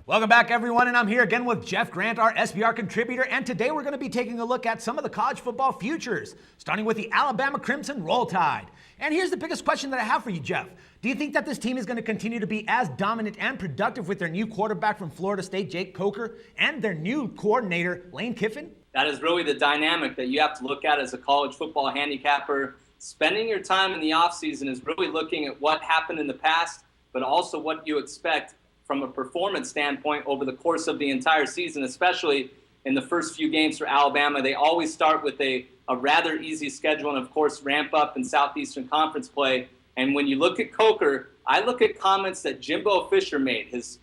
Welcome back, everyone, and I'm here again with Jeff Grant, our SBR contributor, and today we're going to be taking a look at some of the college football futures, starting with the Alabama Crimson Roll Tide. And here's the biggest question that I have for you, Jeff. Do you think that this team is going to continue to be as dominant and productive with their new quarterback from Florida State, Jake Coker, and their new coordinator, Lane Kiffin? That is really the dynamic that you have to look at as a college football handicapper. Spending your time in the offseason is really looking at what happened in the past, but also what you expect from a performance standpoint over the course of the entire season, especially in the first few games for Alabama. They always start with a rather easy schedule and, of course, ramp up in Southeastern Conference play. And when you look at Coker, I look at comments that Jimbo Fisher made, his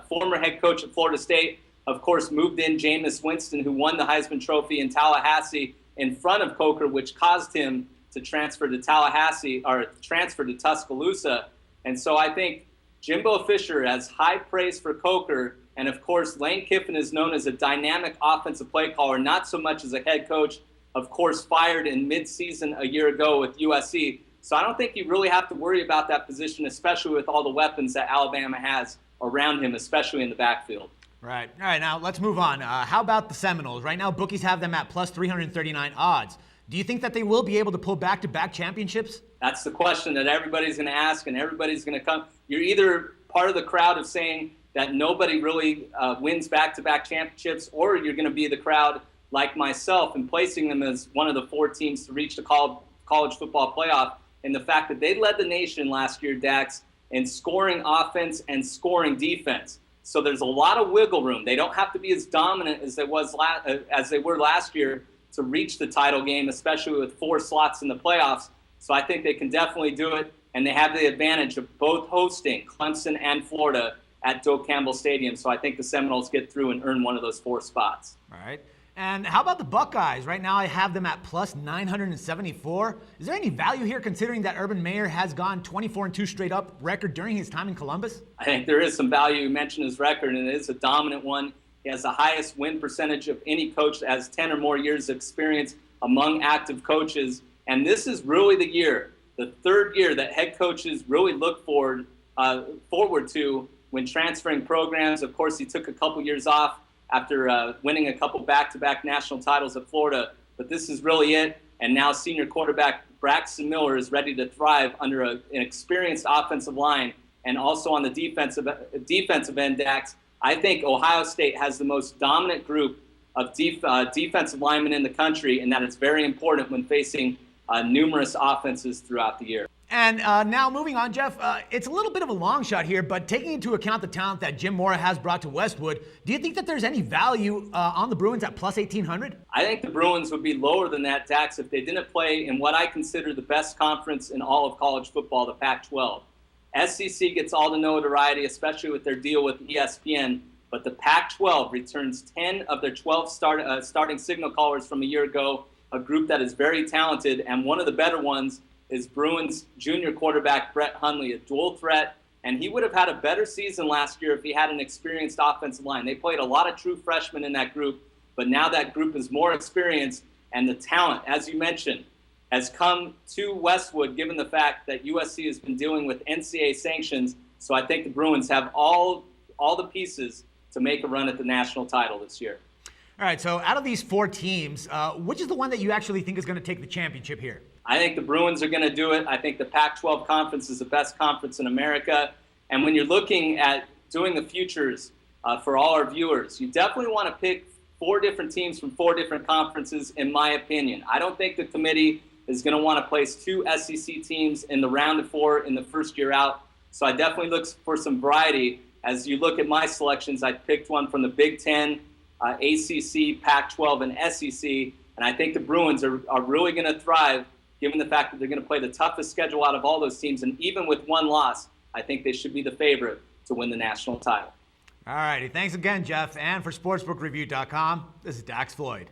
former head coach at Florida State, of course, moved in Jameis Winston, who won the Heisman Trophy in Tallahassee in front of Coker, which caused him to transfer to Tallahassee or transfer to Tuscaloosa. And so I think Jimbo Fisher has high praise for Coker, and of course, Lane Kiffin is known as a dynamic offensive play caller, not so much as a head coach, of course, fired in midseason a year ago with USC. So I don't think you really have to worry about that position, especially with all the weapons that Alabama has around him, especially in the backfield. Right. All right, now let's move on. How about the Seminoles? Right now, bookies have them at plus 339 odds. Do you think that they will be able to pull back-to-back championships? That's the question that everybody's going to ask, and everybody's going to come. You're either part of the crowd of saying that nobody really wins back-to-back championships, or you're going to be the crowd like myself and placing them as one of the four teams to reach the college football playoff, and the fact that they led the nation last year, Dax, in scoring offense and scoring defense. So there's a lot of wiggle room. They don't have to be as dominant as they were last year to reach the title game, especially with 4 slots in the playoffs. So I think they can definitely do it, and they have the advantage of both hosting Clemson and Florida at Doak Campbell Stadium. So I think the Seminoles get through and earn one of those 4 spots. All right. And how about the Buckeyes? Right now I have them at plus 974. Is there any value here considering that Urban Meyer has gone 24-2 straight up record during his time in Columbus? I think there is some value. You mentioned his record, and it is a dominant one. He has the highest win percentage of any coach that has 10 or more years of experience among active coaches. And this is really the year, the third year that head coaches really look forward to when transferring programs. Of course, he took a couple years off after winning a couple back-to-back national titles at Florida. But this is really it. And now senior quarterback Braxton Miller is ready to thrive under an experienced offensive line. And also on the defensive end, Dax, I think Ohio State has the most dominant group of defensive linemen in the country, and that it's very important when facing numerous offenses throughout the year. And now moving on, Jeff, it's a little bit of a long shot here, but taking into account the talent that Jim Mora has brought to Westwood, do you think that there's any value on the Bruins at plus 1,800? I think the Bruins would be lower than that, Dax, if they didn't play in what I consider the best conference in all of college football, the Pac-12. SEC gets all the notoriety, especially with their deal with ESPN, but the Pac-12 returns 10 of their 12 starting signal callers from a year ago, a group that is very talented, and one of the better ones is Bruins junior quarterback Brett Hundley, a dual threat, and he would have had a better season last year if he had an experienced offensive line. They played a lot of true freshmen in that group, but now that group is more experienced, and the talent, as you mentioned, has come to Westwood given the fact that USC has been dealing with NCAA sanctions. So I think the Bruins have all the pieces to make a run at the national title this year. All right, so out of these 4 teams, which is the one that you actually think is going to take the championship here? I think the Bruins are going to do it. I think the Pac-12 conference is the best conference in America. And when you're looking at doing the futures for all our viewers, you definitely want to pick 4 different teams from 4 different conferences, in my opinion. I don't think the committee is going to want to place 2 SEC teams in the round of 4 in the first year out. So I definitely look for some variety. As you look at my selections, I picked one from the Big Ten, ACC, Pac-12, and SEC. And I think the Bruins are really going to thrive given the fact that they're going to play the toughest schedule out of all those teams. And even with 1 loss, I think they should be the favorite to win the national title. All righty. Thanks again, Jeff. And for SportsbookReview.com, this is Dax Floyd.